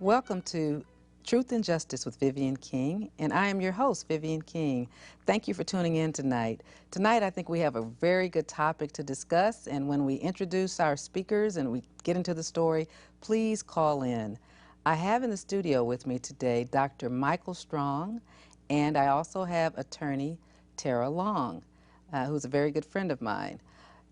Welcome to Truth and Justice with Vivian King, and I am your host, Vivian King. Thank you for tuning in tonight. Tonight, I think we have a very good topic to discuss, and when we introduce our speakers and we get into the story, please call in. I have in the studio with me today Dr. Michael Strong, and I also have attorney Tara Long, who's a very good friend of mine.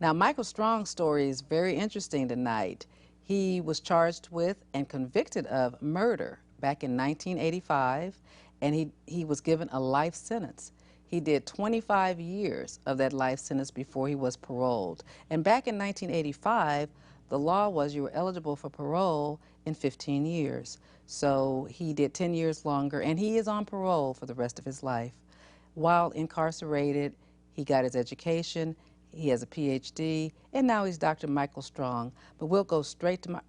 Now, Michael Strong's story is very interesting tonight. He was charged with and convicted of murder back in 1985, and he was given a life sentence. He did 25 years of that life sentence before he was paroled. And back in 1985, the law was you were eligible for parole in 15 years. So he did 10 years longer, and he is on parole for the rest of his life. While incarcerated, he got his education. He has a PhD, and now he's Dr. Michael Strong. But we'll go straight to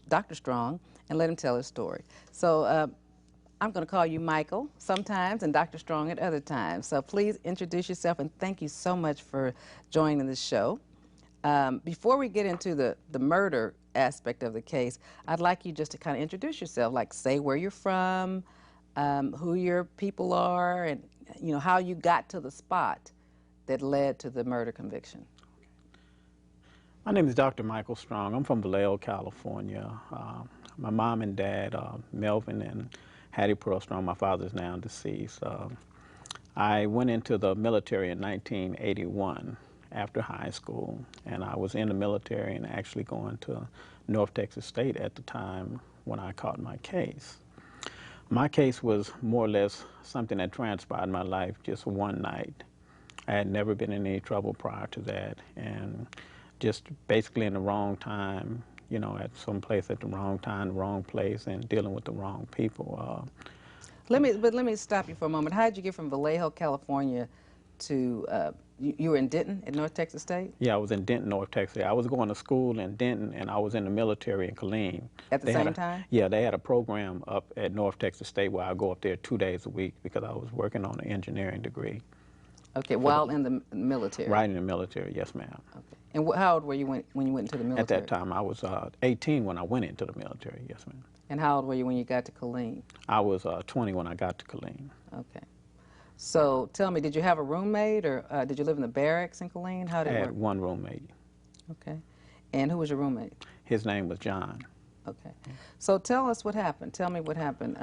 Dr. Strong and let him tell his story. So I'm going to call you Michael sometimes and Dr. Strong at other times. So please introduce yourself, and thank you so much for joining the show. Before we get into the murder aspect of the case, I'd like you just to kind of introduce yourself, like say where you're from, who your people are, and you know how you got to the spot that led to the murder conviction. My name is Dr. Michael Strong. I'm from Vallejo, California. My mom and dad, Melvin and Hattie Pearl Strong, my father's now deceased. I went into the military in 1981 after high school, and I was in the military and actually going to North Texas State at the time when I caught my case. My case was more or less something that transpired in my life just one night. I had never been in any trouble prior to that, and just basically in the wrong time, you know, at some place at the wrong time, the wrong place, and dealing with the wrong people. Let me stop you for a moment. How did you get from Vallejo, California to, you were in Denton at North Texas State? Yeah, I was in Denton, North Texas. I was going to school in Denton, and I was in the military in Killeen. At the same time? Yeah, they had a program up at North Texas State where I go up there 2 days a week because I was working on an engineering degree. Okay, while in the military? Right in the military, yes, ma'am. Okay. And how old were you when you went into the military? At that time, I was 18 when I went into the military, yes, ma'am. And how old were you when you got to Killeen? I was 20 when I got to Killeen. Okay. So tell me, did you have a roommate, or did you live in the barracks in Killeen? How did it work? I had one roommate. Okay. And who was your roommate? His name was John. Okay. So tell us what happened. Tell me what happened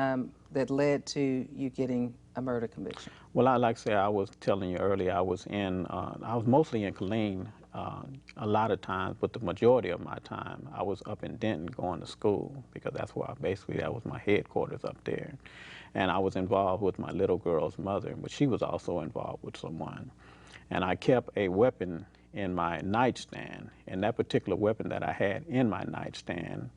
that led to you getting a murder conviction. Well, like I said, I was telling you earlier, I was mostly in Killeen a lot of times, but the majority of my time, I was up in Denton going to school because that's where that was my headquarters up there. And I was involved with my little girl's mother, but she was also involved with someone. And I kept a weapon in my nightstand, and that particular weapon that I had in my nightstand,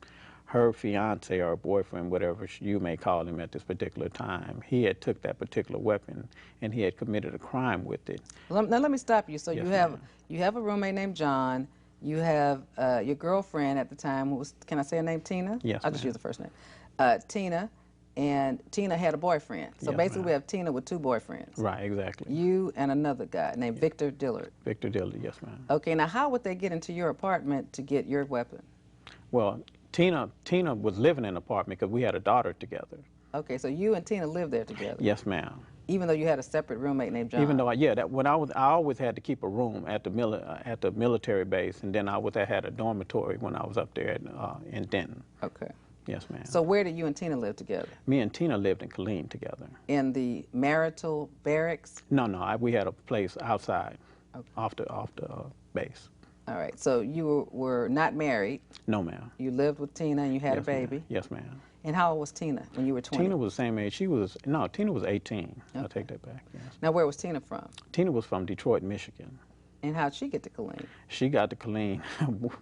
her fiance or boyfriend, whatever you may call him at this particular time, he had took that particular weapon and he had committed a crime with it. Now let me stop you. So yes, you have a roommate named John. You have your girlfriend at the time, who was, can I say her name, Tina? Yes, I'll just use the first name. Tina, and Tina had a boyfriend. So yes, basically we have Tina with two boyfriends. Right, exactly. You and another guy named Victor Dillard. Victor Dillard, yes, ma'am. Okay, now how would they get into your apartment to get your weapon? Well, Tina was living in an apartment because we had a daughter together. Okay, so you and Tina lived there together? Yes, ma'am. Even though you had a separate roommate named John? Even though, I always had to keep a room at the military base, and then I had a dormitory when I was up there in Denton. Okay. Yes, ma'am. So where did you and Tina live together? Me and Tina lived in Killeen together. In the marital barracks? No, we had a place outside, okay, off the base. All right, so you were not married? No, ma'am. You lived with Tina and you had a baby? Yes, ma'am. And how old was Tina when you were 20? Tina was the same age. Tina was 18. Okay. I'll take that back, yes. Now, where was Tina from? Tina was from Detroit, Michigan. And how'd she get to Colleen? She got to Colleen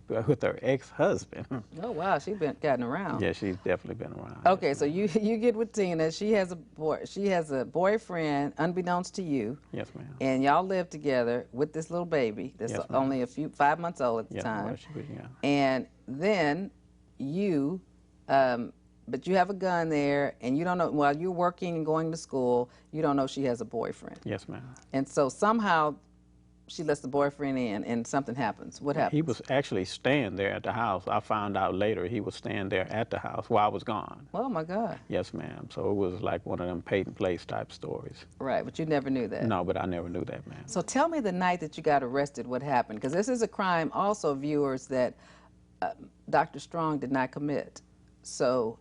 with her ex-husband. Oh wow, she's been gotten around. Yeah, she's definitely been around. Okay, Yes, so ma'am. you get with Tina. She has a boyfriend, unbeknownst to you, Yes, ma'am. and y'all live together with this little baby that's Yes, ma'am. only 5 months old at the Yes, time. well, she was young. And then you, but you have a gun there, and you don't know, while you're working and going to school, you don't know she has a boyfriend. Yes, ma'am. And so somehow she lets the boyfriend in, and something happens. What happens? He was actually staying there at the house. I found out later he was staying there at the house while I was gone. Oh my God. Yes, ma'am. So it was like one of them paid and place type stories. Right, but you never knew that. No, but I never knew that, ma'am. So tell me the night that you got arrested, what happened? Because this is a crime also, viewers, that Dr. Strong did not commit. So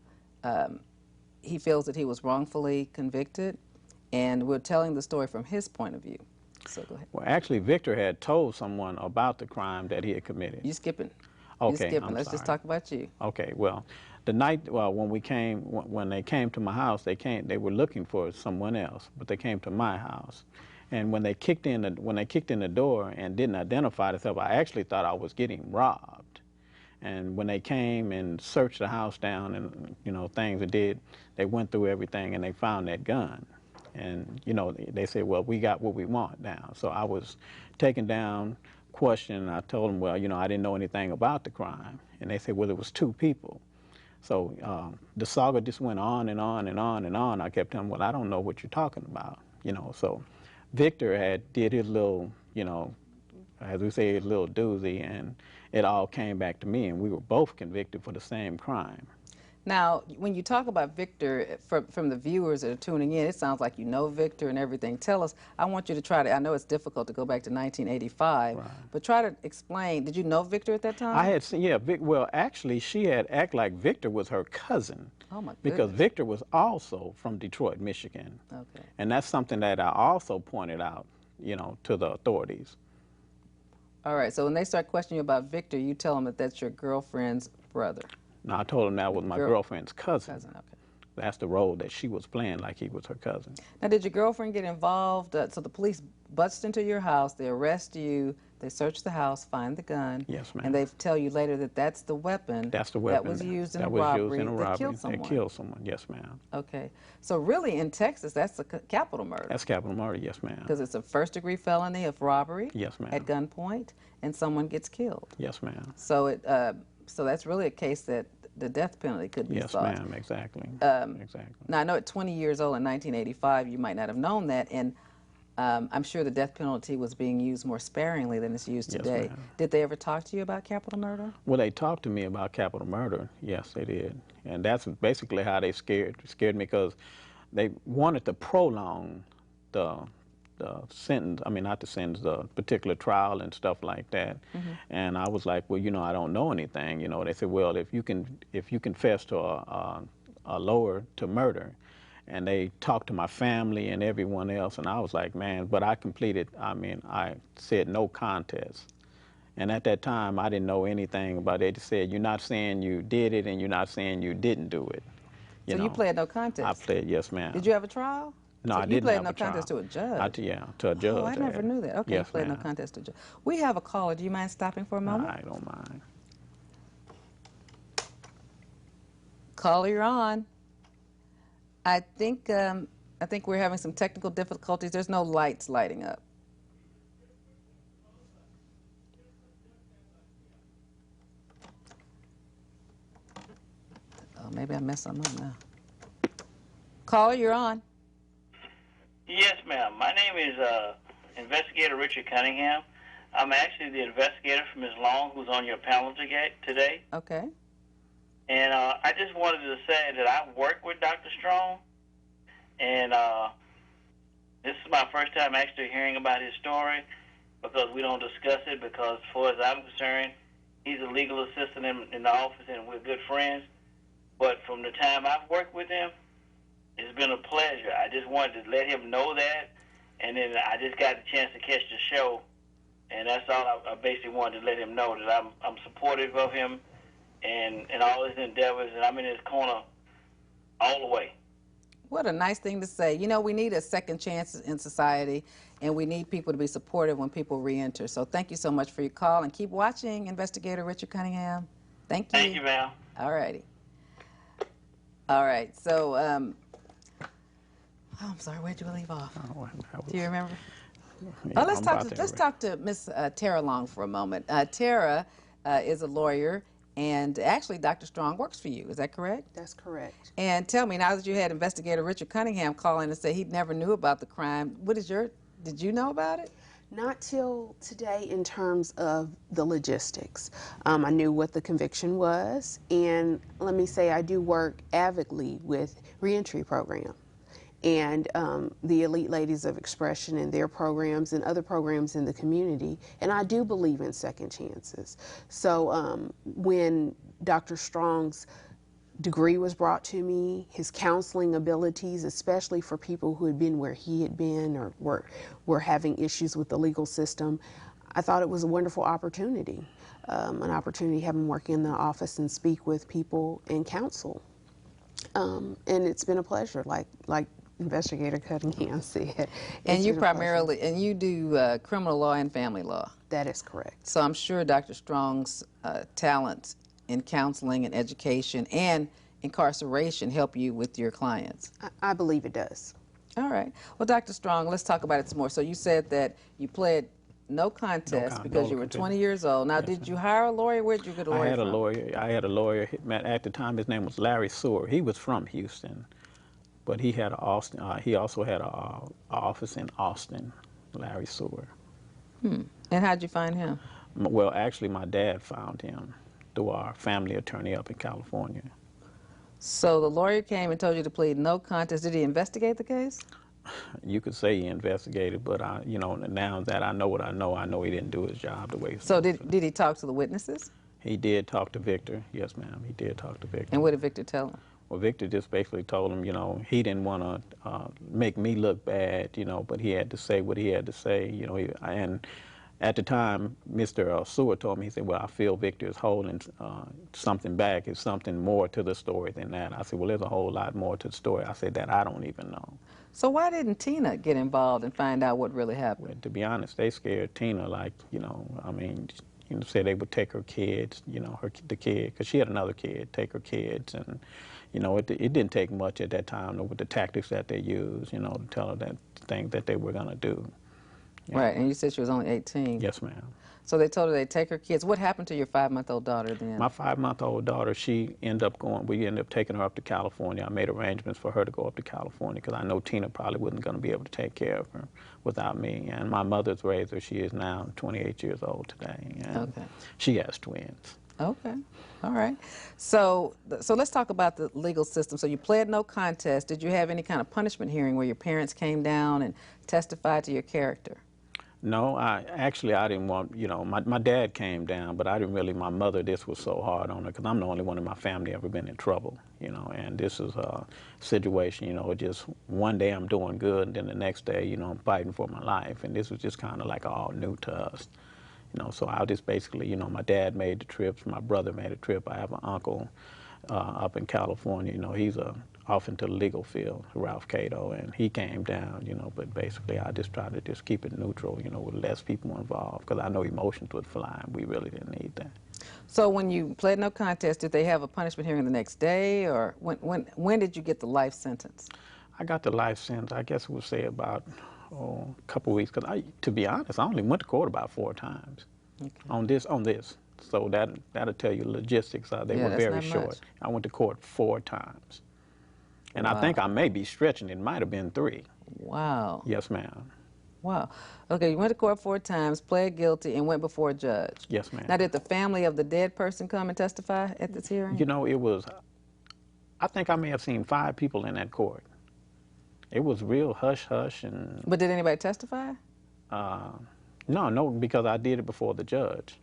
he feels that he was wrongfully convicted, and we're telling the story from his point of view. So go ahead. Well, actually, Victor had told someone about the crime that he had committed. You skipping. Okay, You skipping. I'm Let's just sorry. talk about you. Okay, well, the night when they came to my house, they were looking for someone else, but they came to my house, and when they kicked in the door and didn't identify themselves, I actually thought I was getting robbed. And when they came and searched the house down and things they went through everything and they found that gun. And they said, well, we got what we want now. So I was taken down, questioned, and I told them, well, I didn't know anything about the crime. And they said, well, it was two people. So the saga just went on and on and on and on. I kept telling them, well, I don't know what you're talking about. So Victor did his little, as we say, his little doozy, and it all came back to me, and we were both convicted for the same crime. Now, when you talk about Victor, from the viewers that are tuning in, it sounds like you know Victor and everything. Tell us, I want you to try to, I know it's difficult to go back to 1985, Right. but try to explain, did you know Victor at that time? I had seen, yeah, well, actually, she had acted like Victor was her cousin. Oh my Because goodness. Victor was also from Detroit, Michigan. Okay. And that's something that I also pointed out, to the authorities. All right, so when they start questioning you about Victor, you tell them that that's your girlfriend's brother. Now, I told him that was my girlfriend's cousin. Cousin, okay. That's the role that she was playing, like he was her cousin. Now, did your girlfriend get involved? So the police bust into your house, they arrest you, they search the house, find the gun. Yes, ma'am. And they tell you later that that's the weapon. That's the weapon that was used in that a was robbery used in a that robbery killed someone. that killed someone. Yes, ma'am. Okay. So really, in Texas, that's a capital murder. That's capital murder. Yes, ma'am. Because it's a first-degree felony of robbery. Yes, ma'am. At gunpoint, and someone gets killed. Yes, ma'am. So so that's really a case that the death penalty could be Yes, sought. ma'am. Exactly. Exactly. Now, I know at 20 years old in 1985, you might not have known that, and I'm sure the death penalty was being used more sparingly than it's used Yes, today. ma'am. Did they ever talk to you about capital murder? Well, they talked to me about capital murder. Yes, they did. And that's basically how they scared me, because they wanted to prolong the sentence, I mean, not the sentence, the particular trial and stuff like that. Mm-hmm. And I was like, well, I don't know anything. They said, well, if you confess to a lower to murder, and they talked to my family and everyone else, and I was like, man, but I said no contest. And at that time, I didn't know anything about it. They just said, you're not saying you did it, and you're not saying you didn't do it. So you pled no contest? I pled, yes, ma'am. Did you have a trial? No, So I you didn't pled have no a trial. contest to a judge? Yeah, to a judge. Oh, I never knew that. Okay, Yes, you pled no ma'am. contest to a judge. We have a caller. Do you mind stopping for a moment? I don't mind. Caller, you're on. I think we're having some technical difficulties. There's no lights lighting up. Oh, maybe I messed something up now. Caller, you're on. Yes, ma'am. My name is Investigator Richard Cunningham. I'm actually the investigator for Ms. Long, who's on your panel today. Okay. And I just wanted to say that I work with Dr. Strong, and this is my first time actually hearing about his story, because we don't discuss it, because as far as I'm concerned, he's a legal assistant in the office, and we're good friends. But from the time I've worked with him, it's been a pleasure. I just wanted to let him know that, and then I just got the chance to catch the show, and that's all I basically wanted to let him know, that I'm supportive of him and all his endeavors, and I'm in his corner all the way. What a nice thing to say. You know, we need a second chance in society. and we need people to be supportive when people reenter. So thank you so much for your call, and keep watching Investigator Richard Cunningham. Thank you. Thank you, Val. All righty. All right. So, oh, I'm sorry. Where'd you leave off? Oh, Do you remember? yeah, Oh, let's I'm about talk to Miss Tara Long for a moment. Tara is a lawyer, and actually, Dr. Strong works for you. Is that correct? That's correct. And tell me, now that you had Investigator Richard Cunningham call in and say he never knew about the crime, did you know about it? Not till today in terms of the logistics. I knew what the conviction was, and let me say I do work avidly with reentry program and the Elite Ladies of Expression and their programs and other programs in the community, and I do believe in second chances. So when Dr. Strong's degree was brought to me, his counseling abilities, especially for people who had been where he had been or were having issues with the legal system, I thought it was a wonderful opportunity, an opportunity to have him work in the office and speak with people and counsel. And it's been a pleasure, like Investigator Cunningham said. And you primarily, and you do criminal law and family law. That is correct. So I'm sure Dr. Strong's talents in counseling and education and incarceration help you with your clients. I believe it does. All right. Well, Dr. Strong, let's talk about it some more. So you said that you pled no contest because you were 20 years old. Now, did you hire a lawyer? Where did you get a lawyer I had a lawyer. At the time, his name was Larry Sewer. He was from Houston, but he had he also had an office in Austin, Larry Sewer. And how'd you find him? Well, actually, my dad found him through our family attorney up in California. So the lawyer came and told you to plead no contest. Did he investigate the case? You could say he investigated, but now that I know what I know he didn't do his job the way he's So supposed to. did he talk to the witnesses? He did talk to Victor. Yes, ma'am. He did talk to Victor. And what did Victor tell him? Well, Victor just basically told him, he didn't want to make me look bad, but he had to say what he had to say, and at the time, Mr. Seward told me, he said, well, I feel Victor is holding something back. There's something more to the story than that. I said, well, there's a whole lot more to the story. I said, that I don't even know. So why didn't Tina get involved and find out what really happened? Well, to be honest, they scared Tina, say they would take her kids, the kid, because she had another kid, take her kids. And, it didn't take much at that time with the tactics that they used, to tell her that thing that they were going to do. Yeah. Right, and you said she was only 18. Yes, ma'am. So they told her they'd take her kids. What happened to your 5-month-old daughter then? My 5-month-old daughter, we ended up taking her up to California. I made arrangements for her to go up to California because I know Tina probably wasn't going to be able to take care of her without me. And my mother's raised her. She is now 28 years old today. And okay. She has twins. Okay. All right. So let's talk about the legal system. So you pled no contest. Did you have any kind of punishment hearing where your parents came down and testified to your character? No, I didn't want, my dad came down, but I didn't really, my mother, this was so hard on her because I'm the only one in my family ever been in trouble, and this is a situation, just one day I'm doing good and then the next day, I'm fighting for my life, and this was just kind of like all new to us, so I just basically, my dad made the trips, my brother made a trip. I have an uncle up in California, he's off into the legal field, Ralph Cato, and he came down, but basically I just tried to just keep it neutral, with less people involved, because I know emotions would fly, and we really didn't need that. So when you pled no contest, did they have a punishment hearing the next day, or when did you get the life sentence? I got the life sentence, I guess we'll say about a couple weeks, because to be honest, I only went to court about 4 times on this. So that'll tell you logistics, they were very short. Much. I went to court 4 times. And wow. I think I may be stretching. It might have been 3. Wow. Yes, ma'am. Wow. Okay, you went to court 4 times, pled guilty, and went before a judge. Yes, ma'am. Now, did the family of the dead person come and testify at this hearing? It was, I think I may have seen 5 people in that court. It was real hush-hush. But did anybody testify? No, because I did it before the judge.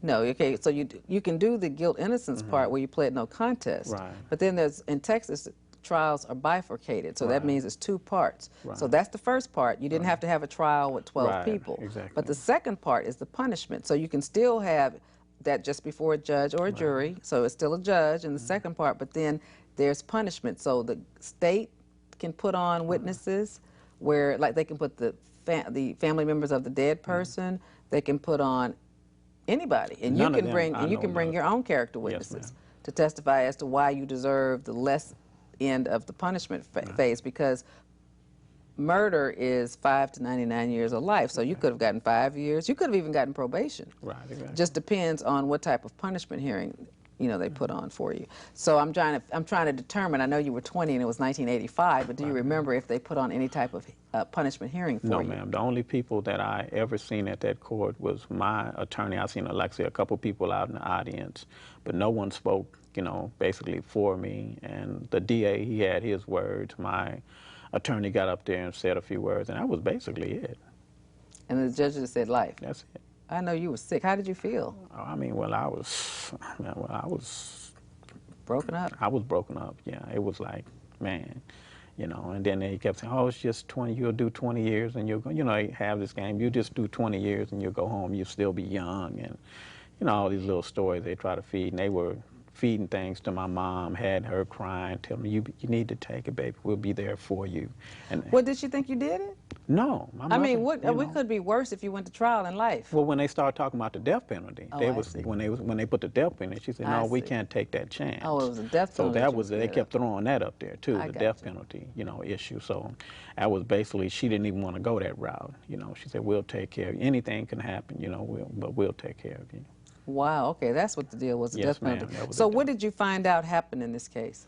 No, okay, so you can do the guilt-innocence part where you pled no contest. Right. But then in Texas, trials are bifurcated, so that means it's 2 parts. Right. So that's the first part. You didn't have to have a trial with 12 people. Exactly. But the second part is the punishment. So you can still have that just before a judge or a jury, so it's still a judge in the second part, but then there's punishment. So the state can put on witnesses where, like, they can put the the family members of the dead person. They can put on anybody, and None you of can them, bring I and you know can bring none. your own character Yes, witnesses ma'am. to testify as to why you deserve the less end of the punishment phase, because murder is 5 to 99 years of life. So you could have gotten 5 years. You could have even gotten probation. Right, exactly. Just depends on what type of punishment hearing, you know, they put on for you. So I'm trying to determine. I know you were 20 and it was 1985, but do you remember if they put on any type of punishment hearing for No, you? ma'am. The only people that I ever seen at that court was my attorney. I seen, like I said, a couple people out in the audience, but no one spoke, you know, basically for me. And the DA, he had his words. My attorney got up there and said a few words, and that was basically it. And the judge just said life. That's it. I know you were sick. How did you feel? Oh, I mean, well, I was Broken up? I was broken up. Yeah, it was like, man, you know. And then they kept saying, "Oh, it's just 20. You'll do 20 years, and you'll go." You know, they have this game. You just do 20 years, and you'll go home. You'll still be young, and you know all these little stories they try to feed. And they were feeding things to my mom, had her crying, telling me, "You need to take it, baby. We'll be there for you." And What, did she think you did it? no, my I mean, mother, what could be worse if you went to trial in life? Well, when they started talking about the death penalty, Oh, they I was see. when they put the death penalty, she said, I "No, we see. can't take that chance." Oh, it was a death So penalty that you was were they scared kept of. throwing that up there too, I the got death you. penalty, you know, issue. So that was basically she didn't even want to go that route. You know, she said, "We'll take care of you. Anything can happen, you know, but we'll take care of you." Wow, okay, that's what the deal was, the Yes, death penalty. ma'am, that was So the what did you find out happened in this case?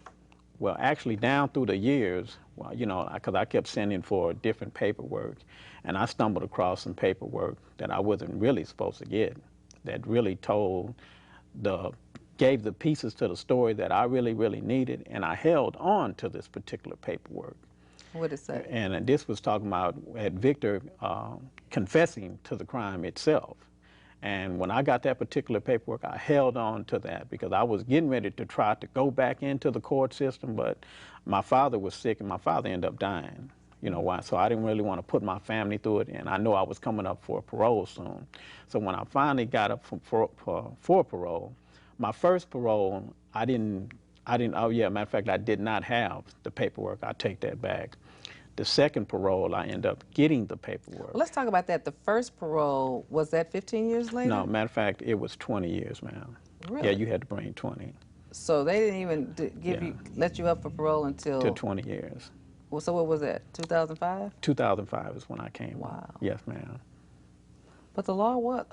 Well, actually, down through the years, well, you know, because I kept sending for different paperwork, and I stumbled across some paperwork that I wasn't really supposed to get, that really gave the pieces to the story that I really, really needed, and I held on to this particular paperwork. What did it say? And this was talking about Victor confessing to the crime itself. And when I got that particular paperwork, I held on to that because I was getting ready to try to go back into the court system, but my father was sick and my father ended up dying. You know why? So I didn't really want to put my family through it, and I know I was coming up for parole soon. So when I finally got up for parole, my first parole, I didn't, oh yeah, matter of fact, I did not have the paperwork. I take that back. The second parole, I end up getting the paperwork. Well, let's talk about that. The first parole, was that 15 years later? No, matter of fact, it was 20 years, ma'am. Really? Yeah, you had to bring 20 So they didn't even let you up for parole until... to 20 years. Well, so what was that, 2005? 2005 is when I came Wow. up. Yes, ma'am. But the law was,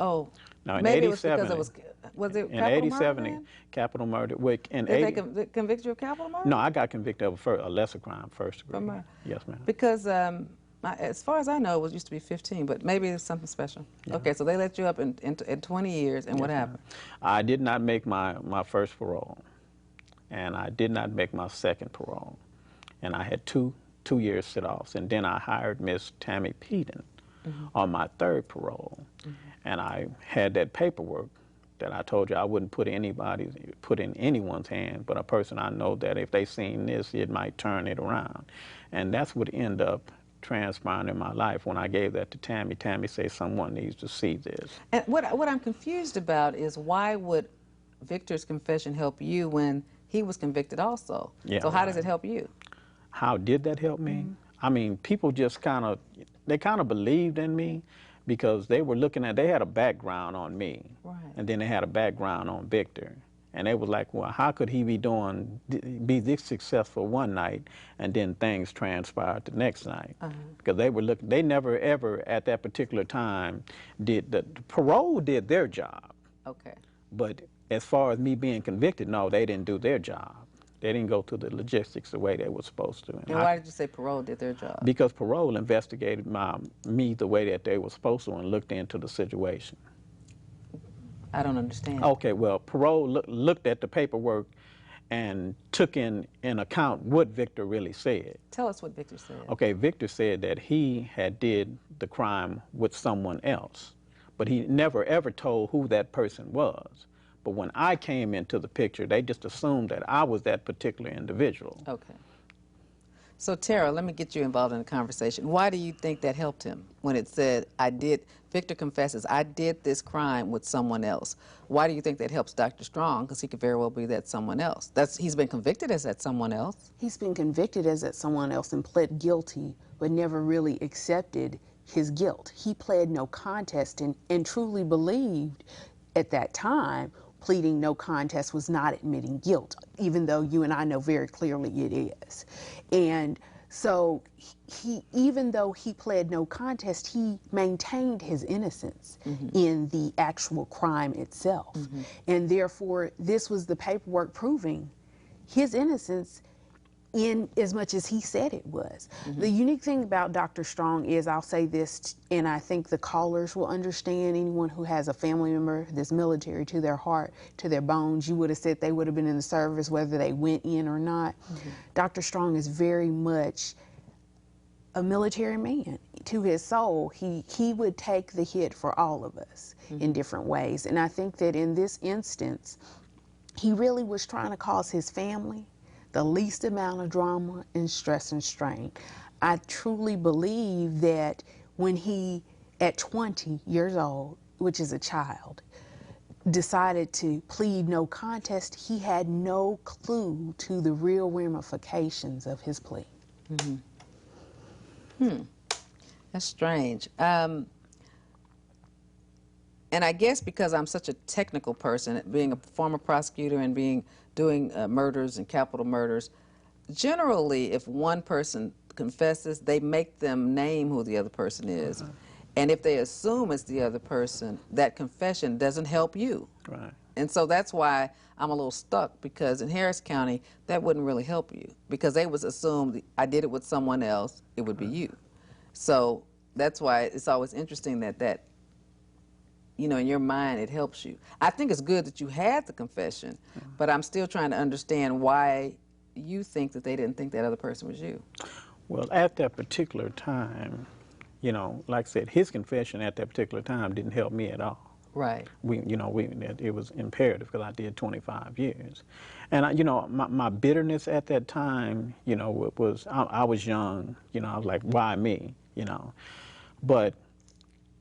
No, in maybe it was 87, because was it in capital 87, murder then? capital murder. In Did 80, they convict you of capital murder? no, I got convicted of a lesser crime, first degree. For murder. Yes, ma'am. Because as far as I know, it used to be 15, but maybe it's something special. Yeah. Okay, so they let you up in 20 years, and what happened? I did not make my first parole, and I did not make my second parole, and I had two years sit-offs, and then I hired Miss Tammy Peden on my third parole, and I had that paperwork that I told you I wouldn't put in anyone's hand, but a person I know that if they seen this, it might turn it around, and that's what ended up transpiring in my life. When I gave that to Tammy, Tammy said someone needs to see this. And what I'm confused about is why would Victor's confession help you when he was convicted also? Yeah, so how does it help you? How did that help me? I mean, people just kind of believed in me because they were they had a background on me. Right. And then they had a background on Victor. And they was like, well, how could he be be this successful one night and then things transpired the next night? Because they never ever at that particular time the parole did their job. Okay. But as far as me being convicted, no, they didn't do their job. They didn't go through the logistics the way they were supposed to. And why did you say parole did their job? Because parole investigated me the way that they were supposed to and looked into the situation. I don't understand. Okay, well, parole looked at the paperwork and took in account what Victor really said. Tell us what Victor said. Okay, Victor said that he had did the crime with someone else, but he never ever told who that person was. But when I came into the picture, they just assumed that I was that particular individual. Okay. So Tara, let me get you involved in the conversation. Why do you think that helped him when it said, Victor confesses, I did this crime with someone else? Why do you think that helps Dr. Strong? Because he could very well be that someone else. He's been convicted as that someone else. He's been convicted as that someone else and pled guilty, but never really accepted his guilt. He pled no contest and truly believed at that time pleading no contest was not admitting guilt, even though you and I know very clearly it is. And so even though he pled no contest, he maintained his innocence in the actual crime itself. And therefore, this was the paperwork proving his innocence in as much as he said it was. The unique thing about Dr. Strong is, I'll say this, and I think the callers will understand, anyone who has a family member that's military to their heart, to their bones, you would have said they would have been in the service whether they went in or not. Dr. Strong is very much a military man. To his soul, he would take the hit for all of us in different ways. And I think that in this instance, he really was trying to cause his family the least amount of drama and stress and strain. I truly believe that when he, at 20 years old, which is a child, decided to plead no contest, he had no clue to the real ramifications of his plea. That's strange. And I guess because I'm such a technical person, being a former prosecutor and doing murders and capital murders, generally if one person confesses, they make them name who the other person is. And if they assume it's the other person, that confession doesn't help you. Right. And so that's why I'm a little stuck, because in Harris County, that wouldn't really help you, because they would assume I did it with someone else, it would be you. So that's why it's always interesting that you know, in your mind, it helps you. I think it's good that you had the confession, but I'm still trying to understand why you think that they didn't think that other person was you. Well, at that particular time, you know, like I said, his confession at that particular time didn't help me at all. Right. It was imperative because I did 25 years. And, you know, my bitterness at that time, you know, I was young, you know, I was like, why me, you know? But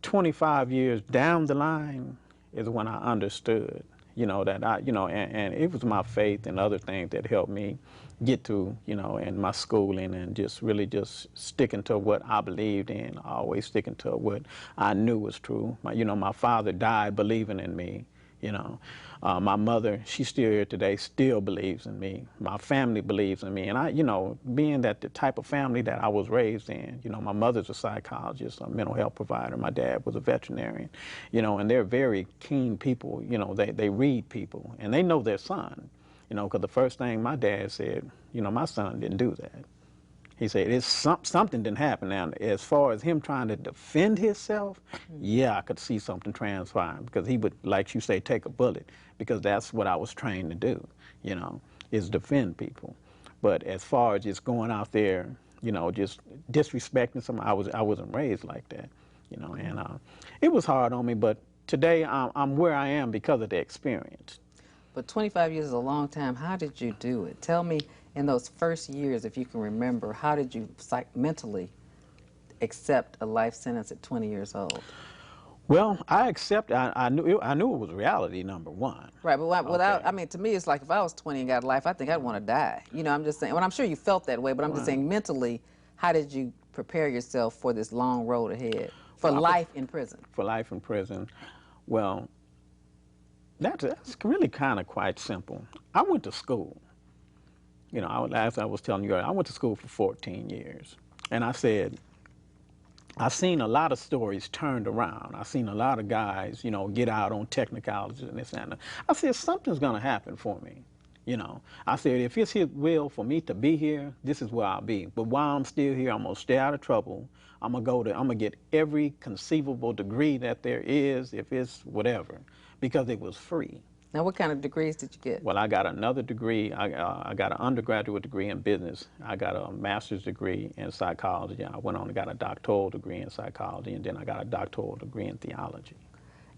25 years down the line is when I understood, you know, that and it was my faith and other things that helped me get to, you know, and my schooling and just really just sticking to what I believed in, always sticking to what I knew was true. My father died believing in me, you know. My mother, she's still here today, still believes in me. My family believes in me. And I, you know, being that the type of family that I was raised in, you know, my mother's a psychologist, a mental health provider. My dad was a veterinarian, you know, and they're very keen people. You know, they read people and they know their son, you know, because the first thing my dad said, you know, my son didn't do that. He said, something didn't happen. Now, as far as him trying to defend himself, yeah, I could see something transpiring, because he would, like you say, take a bullet, because that's what I was trained to do, you know, is defend people. But as far as just going out there, you know, just disrespecting someone, I wasn't raised like that, you know, and it was hard on me, but today I'm where I am because of the experience. But 25 years is a long time. How did you do it? Tell me, in those first years, if you can remember, how did you mentally accept a life sentence at 20 years old? Well, I knew it was reality, number one. Right, but without, Okay. I mean, to me, it's like if I was 20 and got life, I think I'd want to die. You know, I'm just saying, well, I'm sure you felt that way, but I'm just saying mentally, how did you prepare yourself for this long road ahead, for life in prison? For life in prison, well, that's really kind of quite simple. I went to school. You know, as I was telling you, I went to school for 14 years. And I said, I've seen a lot of stories turned around. I've seen a lot of guys, you know, get out on technicalities and this and that. I said, something's going to happen for me. You know, I said, if it's his will for me to be here, this is where I'll be. But while I'm still here, I'm going to stay out of trouble. I'm going to get every conceivable degree that there is, if it's whatever, because it was free. Now, what kind of degrees did you get? Well, I got another degree. I got an undergraduate degree in business. I got a master's degree in psychology. I went on and got a doctoral degree in psychology, and then I got a doctoral degree in theology.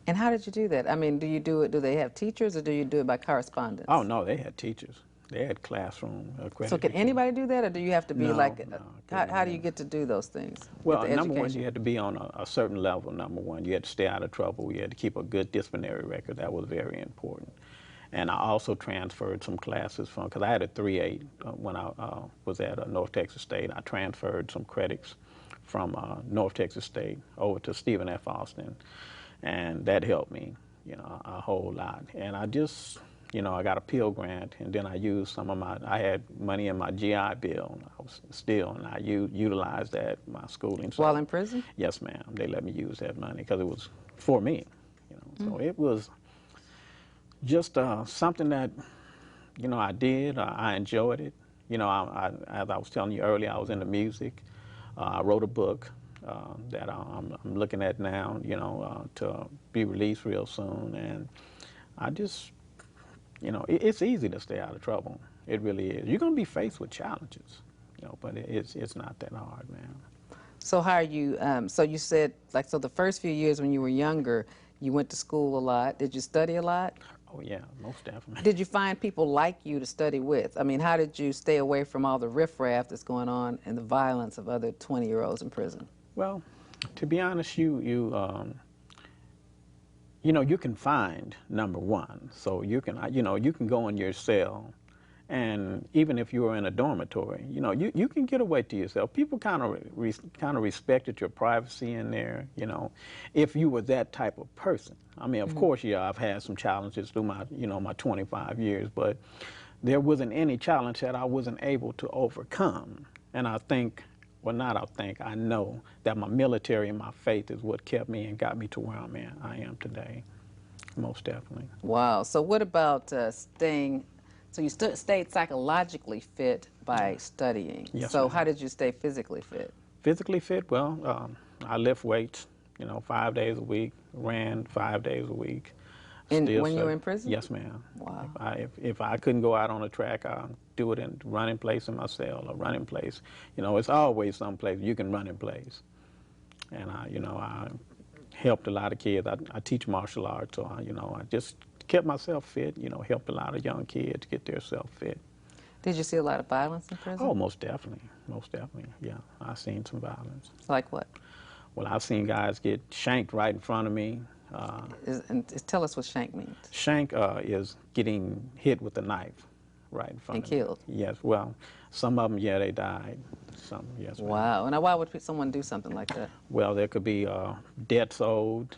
And how did you do that? I mean, do they have teachers, or do you do it by correspondence? Oh, no, they had teachers. They had classroom accreditation. So can anybody do that, or do you have to be how do you no. get to do those things? Well, number one, you had to be on a certain level, number one. You had to stay out of trouble. You had to keep a good disciplinary record. That was very important. And I also transferred some classes because I had a 3.8 when I was at North Texas State. I transferred some credits from North Texas State over to Stephen F. Austin, and that helped me, a whole lot. And I just, I got a Pell Grant, and then I used some of I had money in my GI Bill, and I utilized that in my schooling. So, While in prison? Yes, ma'am. They let me use that money because it was for me, So it was just something that, I did. I enjoyed it. As I was telling you earlier, I was into music. I wrote a book that I'm looking at now, to be released real soon. And I just, it's easy to stay out of trouble. It really is. You're going to be faced with challenges, but it's not that hard, man. So how are you, so you said, so the first few years when you were younger, you went to school a lot. Did you study a lot? Oh, yeah, most definitely. Did you find people like you to study with? I mean, how did you stay away from all the riffraff that's going on and the violence of other 20-year-olds in prison? Well, to be honest, you can find number one. So you can go in your cell, and even if you were in a dormitory, you can get away to yourself. People kind of respected your privacy in there, if you were that type of person. I mean, of course, yeah, I've had some challenges through my, my 25 years, but there wasn't any challenge that I wasn't able to overcome. And I think, well, not I think, I know that my military and my faith is what kept me and got me to where I am today, most definitely. Wow. So what about staying, so you stayed psychologically fit by studying. Yes, so ma'am. how did you stay physically fit? Physically fit, well, I lift weights, 5 days a week, ran 5 days a week. When you were in prison? Yes, ma'am. Wow. If I couldn't go out on the track, I'll do it in running place in my cell or running place. It's always some place you can run in place. And I helped a lot of kids. I teach martial arts, so I just kept myself fit. Helped a lot of young kids get themselves fit. Did you see a lot of violence in prison? Oh, most definitely, yeah. I've seen some violence. Like what? Well, I've seen guys get shanked right in front of me. Tell us what shank means. Shank is getting hit with a knife right in front and of me. killed? Yes, well, some of them, yeah, they died. Some, yes. Ma'am. Wow. And now why would someone do something like that? Well, there could be debts owed,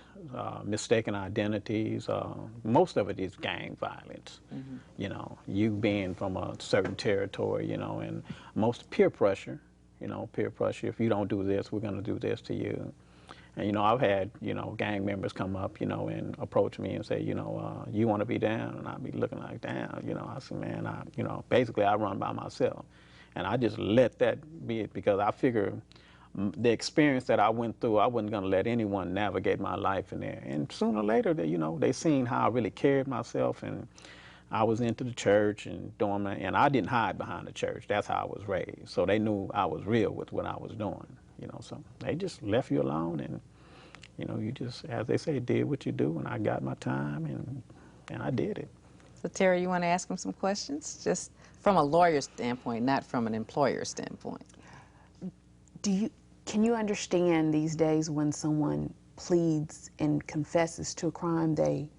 mistaken identities. Most of it is gang violence. You being from a certain territory, and most peer pressure. Peer pressure. If you don't do this, we're going to do this to you. And, I've had, gang members come up, and approach me and say, you want to be down? And I'd be looking like, down. I say, man, basically I run by myself. And I just let that be it because I figure the experience that I went through, I wasn't going to let anyone navigate my life in there. And sooner or later, they seen how I really carried myself, and I was into the church and doing and I didn't hide behind the church. That's how I was raised. So they knew I was real with what I was doing. So they just left you alone, and you just, as they say, did what you do, and I got my time, and I did it. So Terry, you want to ask him some questions? Just from a lawyer standpoint, not from an employer standpoint. Can you understand these days when someone pleads and confesses to a crime they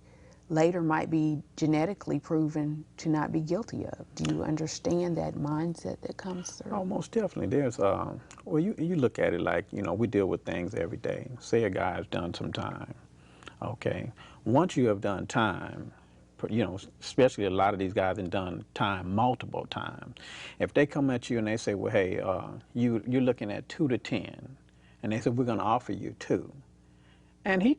later might be genetically proven to not be guilty of? Do you understand that mindset that comes through? Oh, most definitely. There's, well, you look at it like, we deal with things every day. Say a guy's done some time, okay? Once you have done time, especially a lot of these guys have done time multiple times. If they come at you and they say, well, hey, you're looking at 2 to 10, and they said, we're going to offer you 2. And he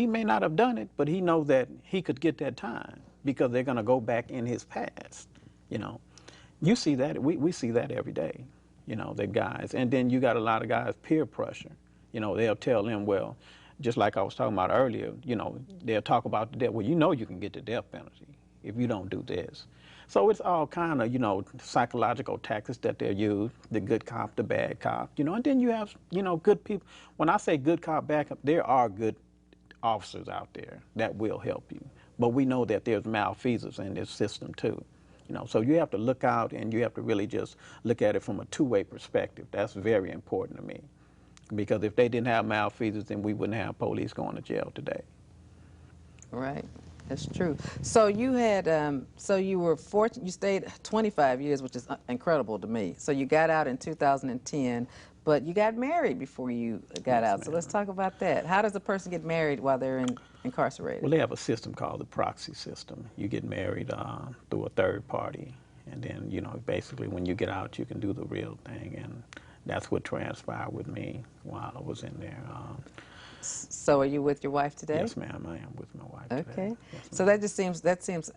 may not have done it, but he knows that he could get that time because they're going to go back in his past, You see that, we see that every day, the guys. And then you got a lot of guys, peer pressure. They'll tell them, well, just like I was talking about earlier, they'll talk about the death. Well, you can get the death penalty if you don't do this. So it's all kind of, psychological tactics that they'll use, the good cop, the bad cop, and then you have, good people. When I say good cop, bad cop, there are good officers out there that will help you. But we know that there's malfeasance in this system too. So you have to look out, and you have to really just look at it from a two-way perspective. That's very important to me. Because if they didn't have malfeasance, then we wouldn't have police going to jail today. Right. That's true. So you had, so you were fortunate, you stayed 25 years, which is incredible to me. So you got out in 2010, but you got married before you got out. So let's talk about that. How does a person get married while they're incarcerated? Well, they have a system called the proxy system. You get married through a third party, and then, you know, basically when you get out, you can do the real thing, and that's what transpired with me while I was in there. So are you with your wife today? Yes, ma'am, I am with my wife today. Okay. Yes, So that seems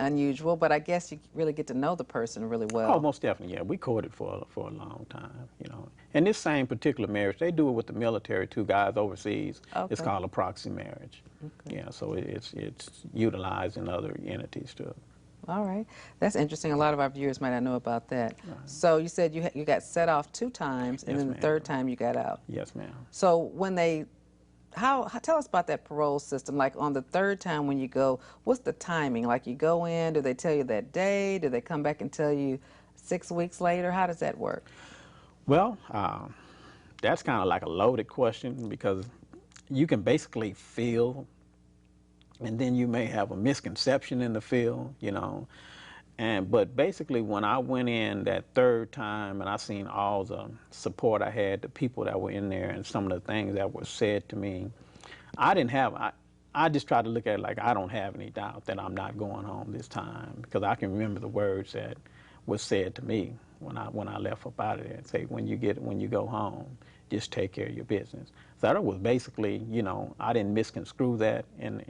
unusual, but I guess you really get to know the person really well. oh, most definitely, yeah. We courted for a long time, you know. And this same particular marriage, they do it with the military, two guys overseas. Okay. It's called a proxy marriage. Okay. Yeah, so it's utilized in other entities too. All right. That's interesting. A lot of our viewers might not know about that. Right. So you said you got set off 2 times, and Yes, then the ma'am. third time you got out. Yes, ma'am. So when they, tell us about that parole system. Like on the third time when you go, what's the timing? Like you go in, do they tell you that day? Do they come back and tell you 6 weeks later? How does that work? Well, that's kind of like a loaded question because you can basically feel, and then you may have a misconception in the feel, you know. But basically, when I went in that third time and I seen all the support I had, the people that were in there, and some of the things that were said to me, I just tried to look at it like I don't have any doubt that I'm not going home this time, because I can remember the words that was said to me when I left up out of there and say, when you go home, just take care of your business. So that was basically, you know, I didn't misconstrue that in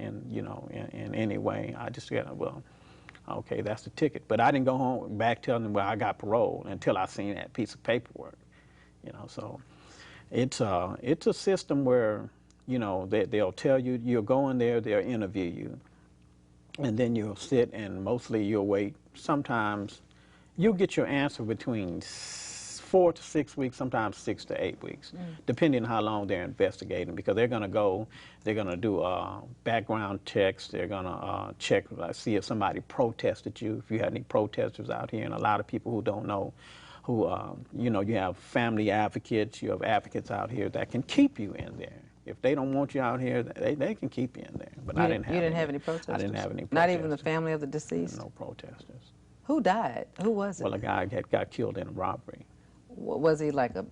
any way. I just said, well, okay, that's the ticket. But I didn't go home back telling them, well, I got parole until I seen that piece of paperwork, you know. So it's a system where, you know, they'll tell you, you'll go in there, they'll interview you, and then you'll sit and mostly you'll wait. Sometimes you'll get your answer between 4 to 6 weeks, sometimes 6 to 8 weeks, depending on how long they're investigating, because they're going to do background checks, they're going to check, see if somebody protested you, if you had any protesters out here, and a lot of people who don't know, who, you know, you have family advocates, you have advocates out here that can keep you in there. If they don't want you out here, they can keep you in there. But I didn't have You didn't have any protesters? I didn't have any protesters. Not even the family of the deceased? No protesters. Who died? Who was it? Well, a guy got killed in a robbery. Was he like a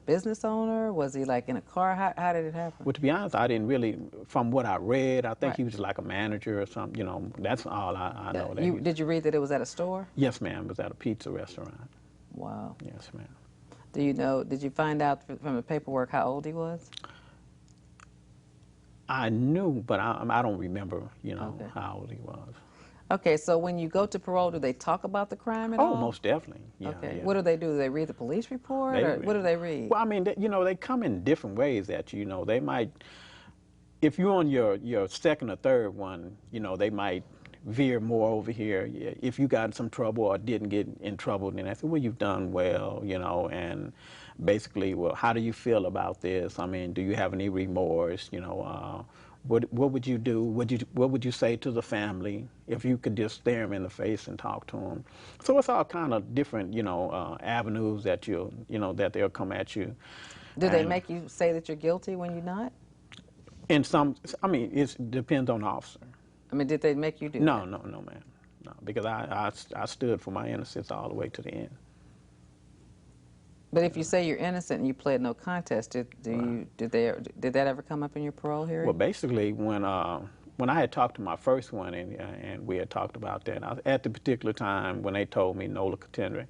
business owner? Was he like in a car? How did it happen? Well, to be honest, I didn't really, from what I read, I think Right. he was like a manager or something, you know, that's all I know. Did you read that it was at a store? Yes, ma'am, it was at a pizza restaurant. Wow. Yes, ma'am. Did you find out from the paperwork how old he was? I knew, but I don't remember, you know, Okay. how old he was. Okay, so when you go to parole, do they talk about the crime at all? Oh, most definitely, yeah. Okay. Yeah. What do they do? Do they read the police report, or what do they read? Well, I mean, you know, they come in different ways at you. You know, they might, if you're on your second or third one, you know, they might veer more over here. If you got in some trouble or didn't get in trouble, then they say, well, you've done well, you know, and basically, well, how do you feel about this? I mean, do you have any remorse? You know, what would you do? What would you say to the family if you could just stare them in the face and talk to them? So it's all kind of different, you know, avenues that that they'll come at you. Do they make you say that you're guilty when you're not? In some, I mean, it depends on the officer. I mean, did they make you do No, that? no, ma'am, no, because I stood for my innocence all the way to the end. But if you say you're innocent and you pled no contest, did that ever come up in your parole hearing? Well, basically, when I had talked to my first one and we had talked about that, at the particular time when they told me nola contendere,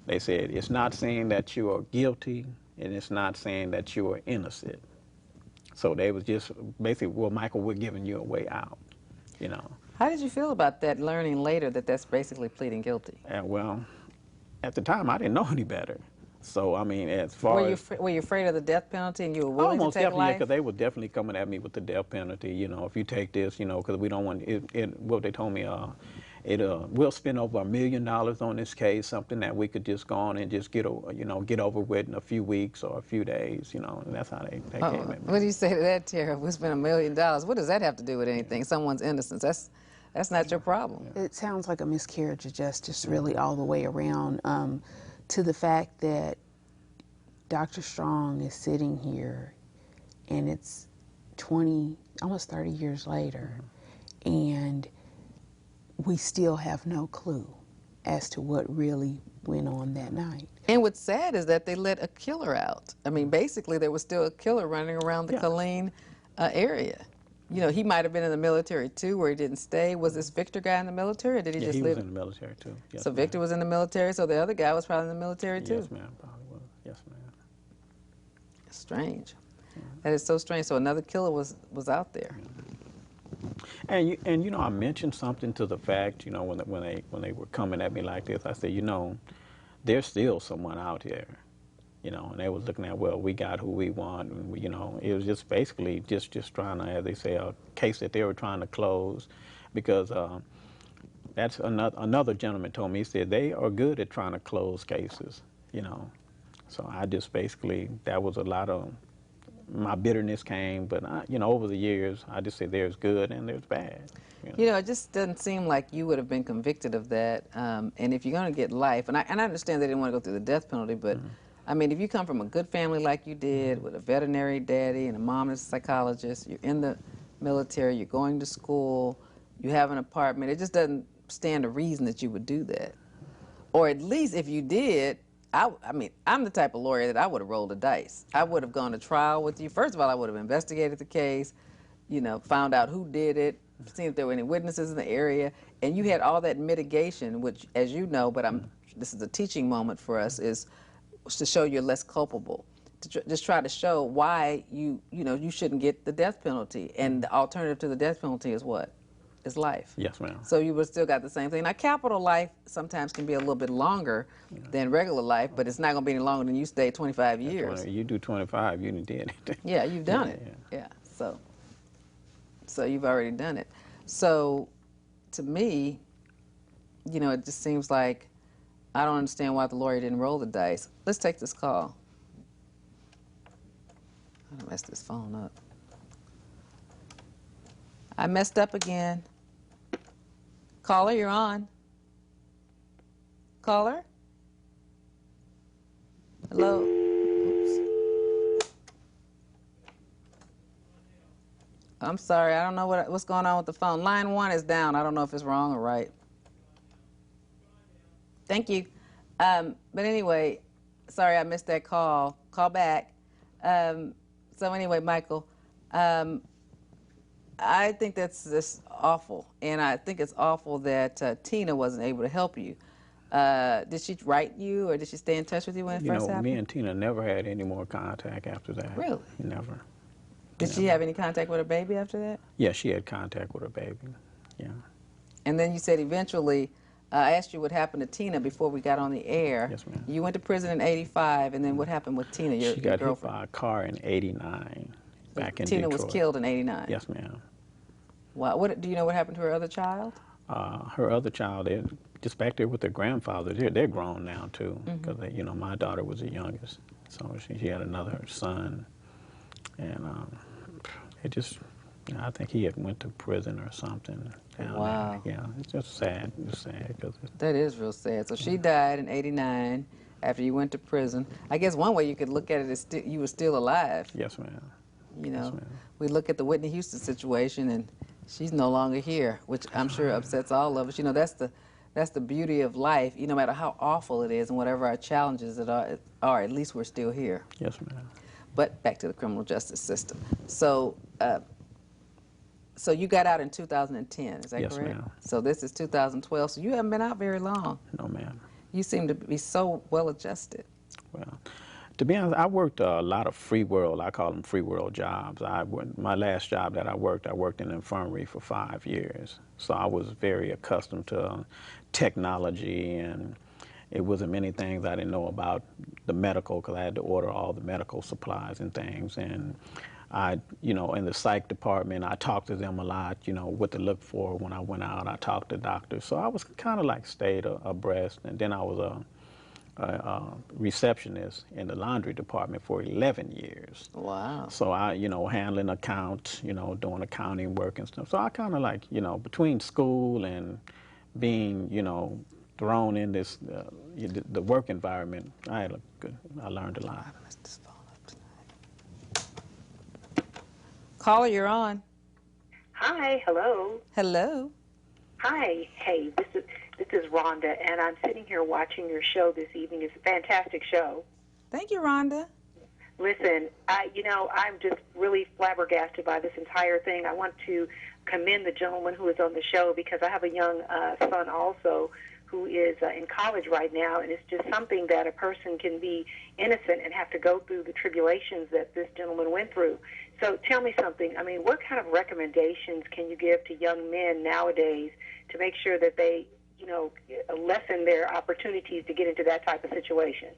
they said it's not saying that you are guilty and it's not saying that you are innocent. So they was just basically, well, Michael, we're giving you a way out, you know. How did you feel about that, learning later that that's basically pleading guilty? And well, at the time, I didn't know any better. So, I mean, as far as... Were you afraid of the death penalty and you were willing Almost to take definitely, life? because they were definitely coming at me with the death penalty. You know, if you take this, you know, because we don't want what they told me, we'll spend over $1 million on this case, something that we could just go on and just get over with in a few weeks or a few days. You know, and that's how they came at me. What do you say to that, Tara? We spent $1 million. What does that have to do with anything? Someone's innocence. That's not your problem. It sounds like a miscarriage of justice, really, all the way around. To the fact that Dr. Strong is sitting here, and it's 20, almost 30 years later, and we still have no clue as to what really went on that night. And what's sad is that they let a killer out. I mean, basically, there was still a killer running around the Yeah. Killeen area. You know, he might have been in the military too, where he didn't stay. Was this Victor guy in the military, or did he Yeah, just he live? was in the military too. Yes, So Victor was in the military, so the other guy was probably in the military too. Yes, ma'am. Probably was. Yes, ma'am. Strange. That is so strange. So another killer was out there. And you know, I mentioned something to the fact, you know, when they were coming at me like this, I said, you know, there's still someone out here, you know, and they was looking at, well, we got who we want, and we, you know, it was just basically just trying to, as they say, a case that they were trying to close, because that's another gentleman told me, he said they are good at trying to close cases, you know. So I just basically, that was a lot of my bitterness came, but you know, over the years, I just say there's good and there's bad. You know, it just doesn't seem like you would have been convicted of that. And if you're going to get life, and I understand they didn't want to go through the death penalty, but I mean, if you come from a good family like you did, with a veterinary daddy and a mom that's a psychologist, you're in the military, you're going to school, you have an apartment, it just doesn't stand a reason that you would do that. Or at least if you did, I mean, I'm the type of lawyer that I would have rolled the dice. I would have gone to trial with you. First of all, I would have investigated the case, you know, found out who did it, seen if there were any witnesses in the area, and you had all that mitigation, which, as you know, but this is a teaching moment for us, is to show you're less culpable. To just try to show why you shouldn't get the death penalty. And the alternative to the death penalty is what? Is life. Yes, ma'am. So you would still got the same thing. Now, capital life sometimes can be a little bit longer than regular life, but it's not going to be any longer than you stayed 25 years. You do 25, you did it. Yeah, you've done it. Yeah. So you've already done it. So to me, you know, it just seems like I don't understand why the lawyer didn't roll the dice. Let's take this call. I'm gonna mess this phone up. I messed up again. Caller, you're on. Caller? Hello? Oops. I'm sorry, I don't know what's going on with the phone. Line 1 is down. I don't know if it's wrong or right. Thank you. But anyway, sorry I missed that call. Call back. So anyway, Michael, I think that's just awful. And I think it's awful that Tina wasn't able to help you. Did she write you or did she stay in touch with you when it first happened? Me and Tina never had any more contact after that. Really? Never. Did she have any contact with her baby after that? Yeah, she had contact with her baby. Yeah. And then you said eventually, I asked you what happened to Tina before we got on the air. Yes, ma'am. You went to prison in '85, and then what happened with Tina, your She got girlfriend? hit by a car in '89, back in Tina Detroit. was killed in '89. Yes, ma'am. Wow. What do you know what happened to her other child? Her other child, they're just back there with their grandfather. They're grown now too, because you know, my daughter was the youngest, so she had another son, and it just, you know, I think he had went to prison or something down Wow. there. Yeah, it's just sad. It's sad because That is real sad. So she died in '89 after you went to prison. I guess one way you could look at it is you were still alive. yes, ma'am. You know, Yes, ma'am. we look at the Whitney Houston situation, and she's no longer here, which I'm sure upsets all of us. You know, that's the beauty of life. You know, no matter how awful it is and whatever our challenges are, at least we're still here. Yes, ma'am. But back to the criminal justice system. So, so you got out in 2010, is that Yes, correct? ma'am. So this is 2012. So you haven't been out very long. No, ma'am. You seem to be so well adjusted. Well, to be honest, I worked a lot of free world. I call them free world jobs. My last job that I worked in an infirmary for 5 years. So I was very accustomed to technology, and it wasn't many things I didn't know about the medical, because I had to order all the medical supplies and things. And you know, in the psych department, I talked to them a lot, you know, what to look for when I went out. I talked to doctors. So I was kind of like stayed abreast. And then I was a receptionist in the laundry department for 11 years. Wow. So I, you know, handling accounts, you know, doing accounting work and stuff. So I kind of like, you know, between school and being, you know, thrown in this, the work environment, I learned a lot. I messed this phone up tonight. Caller, you're on. Hi, hello. Hello. Hi, hey, this is Rhonda, and I'm sitting here watching your show this evening. It's a fantastic show. Thank you, Rhonda. Listen, I'm just really flabbergasted by this entire thing. I want to commend the gentleman who is on the show because I have a young son also who is in college right now, and it's just something that a person can be innocent and have to go through the tribulations that this gentleman went through. So tell me something. I mean, what kind of recommendations can you give to young men nowadays to make sure that they, lessen their opportunities to get into that type of situation?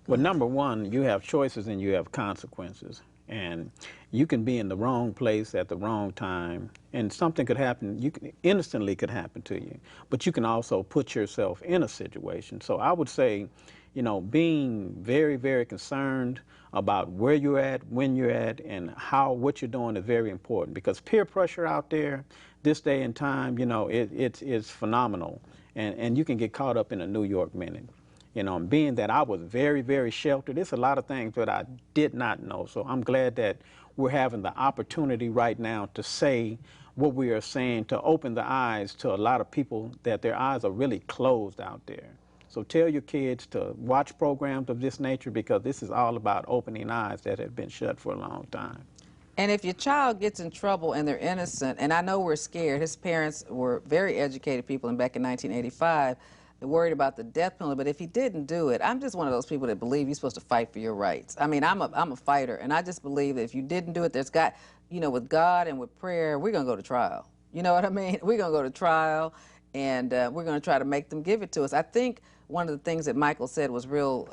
Well, number one, you have choices and you have consequences. And you can be in the wrong place at the wrong time, and something could happen, innocently could happen to you. But you can also put yourself in a situation. So I would say, being very, very concerned about where you're at, when you're at, and what you're doing is very important, because peer pressure out there this day and time, it's phenomenal. And you can get caught up in a New York minute. Being that I was very, very sheltered, there's a lot of things that I did not know. So I'm glad that we're having the opportunity right now to say what we are saying, to open the eyes to a lot of people that their eyes are really closed out there. So tell your kids to watch programs of this nature, because this is all about opening eyes that have been shut for a long time. And if your child gets in trouble and they're innocent, and I know we're scared, his parents were very educated people, and back in 1985, worried about the death penalty, but if he didn't do it, I'm just one of those people that believe you're supposed to fight for your rights. I mean, I'm a fighter, and I just believe that if you didn't do it, there's got, with God and with prayer, we're going to go to trial. You know what I mean? We're going to go to trial, and we're going to try to make them give it to us. I think one of the things that Michael said was real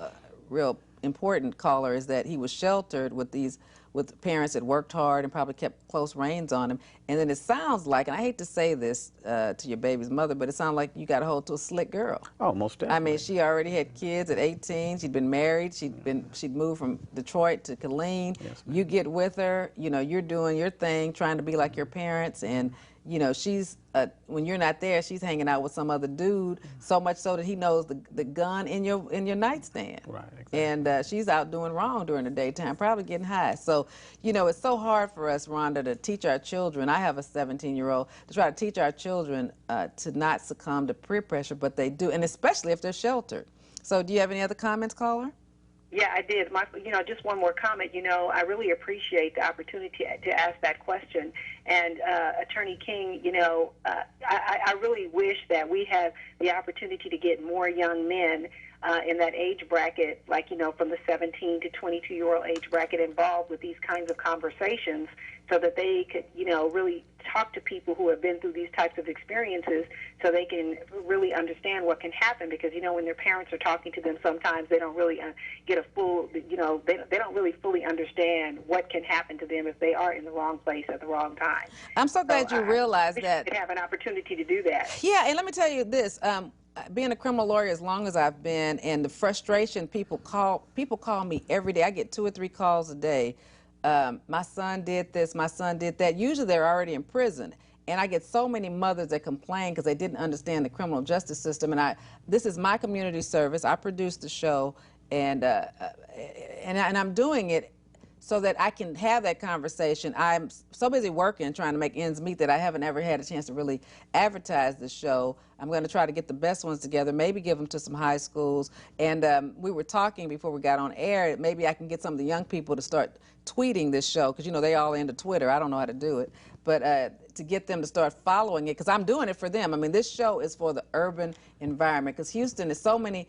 important, caller, is that he was sheltered with parents that worked hard and probably kept close reins on him. And then it sounds like, and I hate to say this to your baby's mother, but it sounds like you got a hold to a slick girl. Oh, most definitely. I mean, she already had kids at 18. She'd been married. She'd moved from Detroit to Killeen. Yes, you get with her. You're doing your thing, trying to be like your parents, and she's when you're not there, she's hanging out with some other dude. So much so that he knows the gun in your nightstand. Right. Exactly. And she's out doing wrong during the daytime, probably getting high. So, it's so hard for us, Rhonda, to teach our children. I have a 17-year-old, to try to teach our children to not succumb to peer pressure, but they do, and especially if they're sheltered. So, do you have any other comments, caller? Yeah, I did. Just one more comment. I really appreciate the opportunity to ask that question. And Attorney King, I really wish that we have the opportunity to get more young men in that age bracket, like, from the 17 to 22-year-old age bracket, involved with these kinds of conversations, so that they could, really talk to people who have been through these types of experiences, so they can really understand what can happen. Because, when their parents are talking to them, sometimes they don't really get a full, they don't really fully understand what can happen to them if they are in the wrong place at the wrong time. I'm so glad you realized that. You have an opportunity to do that. Yeah, and let me tell you this. Being a criminal lawyer as long as I've been, and the frustration people call me every day. I get 2 or 3 calls a day. My son did this, my son did that. Usually they're already in prison. And I get so many mothers that complain because they didn't understand the criminal justice system. And this is my community service. I produce the show, and I'm doing it so that I can have that conversation. I'm so busy working, trying to make ends meet, that I haven't ever had a chance to really advertise the show. I'm going to try to get the best ones together, maybe give them to some high schools. And we were talking before we got on air, maybe I can get some of the young people to start tweeting this show, because, they all into Twitter. I don't know how to do it. But to get them to start following it, because I'm doing it for them. I mean, this show is for the urban environment, because Houston is so many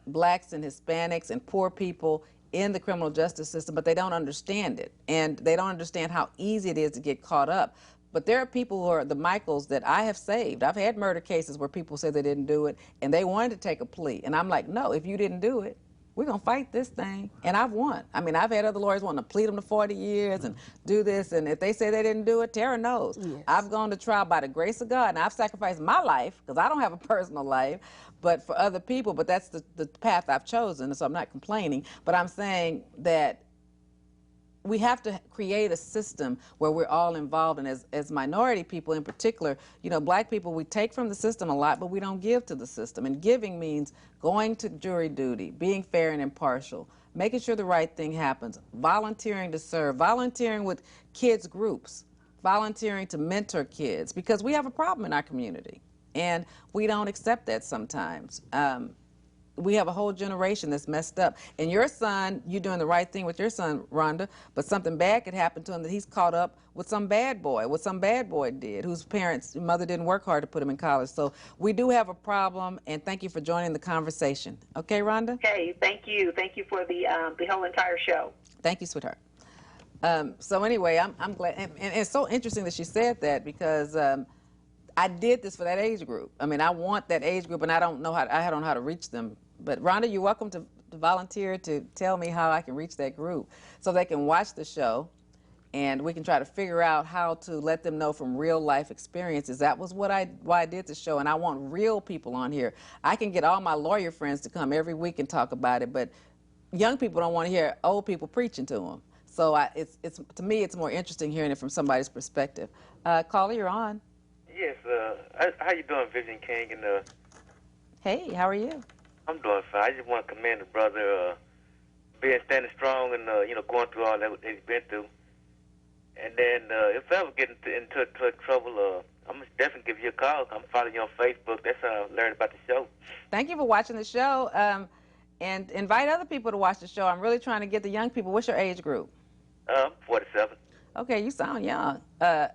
blacks and Hispanics and poor people in the criminal justice system, but they don't understand it. And they don't understand how easy it is to get caught up. But there are people who are the Michaels that I have saved. I've had murder cases where people said they didn't do it, and they wanted to take a plea. And I'm like, no, if you didn't do it, we're going to fight this thing. And I've won. I mean, I've had other lawyers wanting to plead them to 40 years and do this. And if they say they didn't do it, Tara knows. Yes. I've gone to trial by the grace of God, and I've sacrificed my life, because I don't have a personal life, but for other people. But that's the path I've chosen, so I'm not complaining. But I'm saying that we have to create a system where we're all involved, and as minority people in particular, black people, we take from the system a lot, but we don't give to the system. And giving means going to jury duty, being fair and impartial, making sure the right thing happens, volunteering to serve, volunteering with kids groups. volunteering to mentor kids because we have a problem in our community and we don't accept that sometimes. We have a whole generation that's messed up. And your son, you're doing the right thing with your son, Rhonda, but something bad could happen to him that he's caught up with some bad boy, what some bad boy did, whose mother didn't work hard to put him in college. So we do have a problem, and thank you for joining the conversation. Okay, Rhonda? Okay, thank you. Thank you for the whole entire show. Thank you, sweetheart. So anyway, I'm glad, and it's so interesting that she said that because I did this for that age group. I mean, I want that age group, and I don't know how to reach them. But Rhonda, you're welcome to volunteer to tell me how I can reach that group so they can watch the show and we can try to figure out how to let them know from real life experiences. That was why I did the show, and I want real people on here. I can get all my lawyer friends to come every week and talk about it, but young people don't want to hear old people preaching to them. So to me, it's more interesting hearing it from somebody's perspective. Caller, you're on. Yes, how you doing, Vivian King? And Hey, how are you? I'm doing fine. I just want to commend the brother being standing strong and going through all that he's been through. And then if I ever get into trouble, I'm definitely give you a call. I'm following you on Facebook. That's how I learned about the show. Thank you for watching the show, and invite other people to watch the show. I'm really trying to get the young people. What's your age group? 47. Okay, you sound young,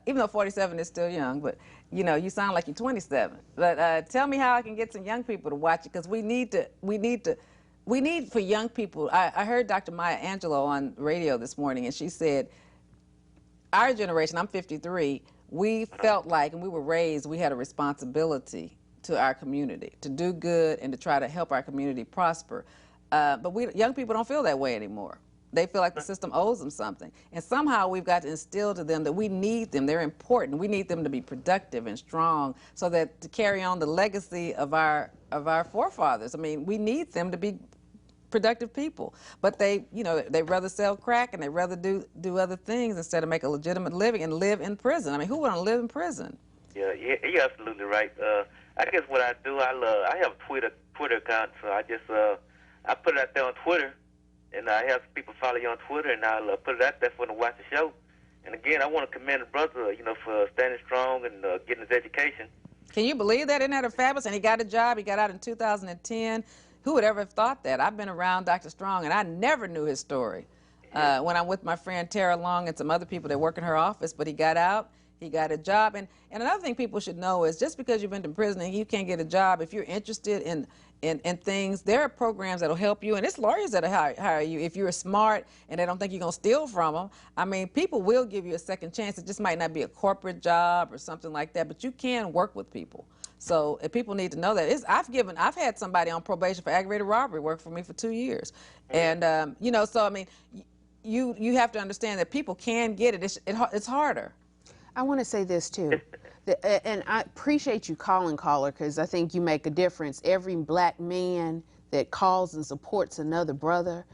even though 47 is still young, but you sound like you're 27. But tell me how I can get some young people to watch it, because we need for young people. I heard Dr. Maya Angelou on radio this morning, and she said, our generation, I'm 53, we felt like, and we were raised, we had a responsibility to our community, to do good and to try to help our community prosper. But young people don't feel that way anymore. They feel like the system owes them something. And somehow we've got to instill to them that we need them. They're important. We need them to be productive and strong so that to carry on the legacy of our forefathers. I mean, we need them to be productive people. But they rather sell crack and they rather do other things instead of make a legitimate living and live in prison. I mean, who want to live in prison? Yeah, you're absolutely right. I guess what I do, I have a Twitter account, so I just I put it out there on Twitter. And I have people follow you on Twitter, and I'll put it out there for them to watch the show. And again, I want to commend the brother, for standing strong and getting his education. Can you believe that? Isn't that a fabulous? And he got a job. He got out in 2010. Who would ever have thought that? I've been around Dr. Strong, and I never knew his story. When I'm with my friend Tara Long and some other people that work in her office, but he got out. He got a job. And another thing people should know is just because you've been to prison and you can't get a job, if you're interested in things, there are programs that will help you, and it's lawyers that will hire you if you're smart and they don't think you're going to steal from them. I mean, people will give you a second chance. It just might not be a corporate job or something like that, but you can work with people. So if people need to know that. I've had somebody on probation for aggravated robbery work for me for 2 years. And, so I mean, you have to understand that people can get it. It's harder. I want to say this too, and I appreciate you calling, caller, because I think you make a difference. Every black man that calls and supports another brother,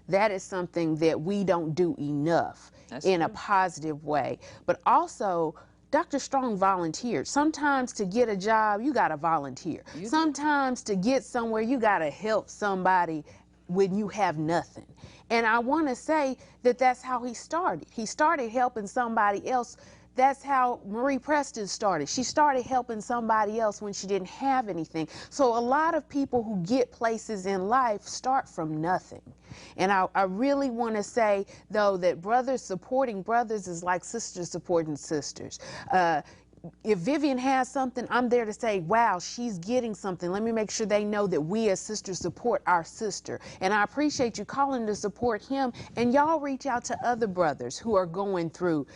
that is something that we don't do enough in a positive way. But also, Dr. Strong volunteered. Sometimes to get a job, you got to volunteer. Sometimes to get somewhere, you got to help somebody when you have nothing. And I want to say that that's how he started. He started helping somebody else. That's how Marie Preston started. She started helping somebody else when she didn't have anything. So a lot of people who get places in life start from nothing. And I really want to say, though, that brothers supporting brothers is like sisters supporting sisters. If Vivian has something, I'm there to say, wow, she's getting something. Let me make sure they know that we as sisters support our sister. And I appreciate you calling to support him. And y'all reach out to other brothers who are going through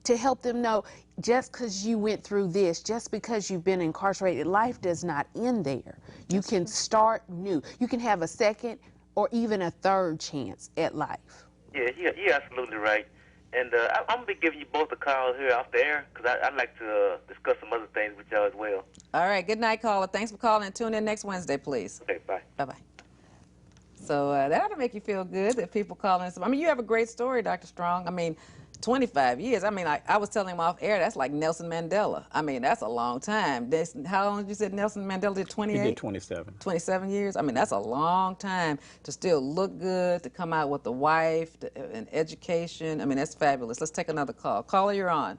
to help them know, just because you went through this, just because you've been incarcerated, life does not end there. You can start new. You can have a second or even a third chance at life. Yeah, you're absolutely right. And I'm going to be giving you both a call here off the air because I'd like to discuss some other things with y'all as well. All right. Good night, caller. Thanks for calling, and tune in next Wednesday, please. Okay, bye. Bye-bye. So that ought to make you feel good that people call in. I mean, you have a great story, Dr. Strong. I mean, 25 years. I mean, I was telling him off air, that's like Nelson Mandela. I mean, that's a long time. How long did you say Nelson Mandela did? 28? He did 27. 27 years? I mean, that's a long time to still look good, to come out with a wife, and education. I mean, that's fabulous. Let's take another call. Caller, you're on.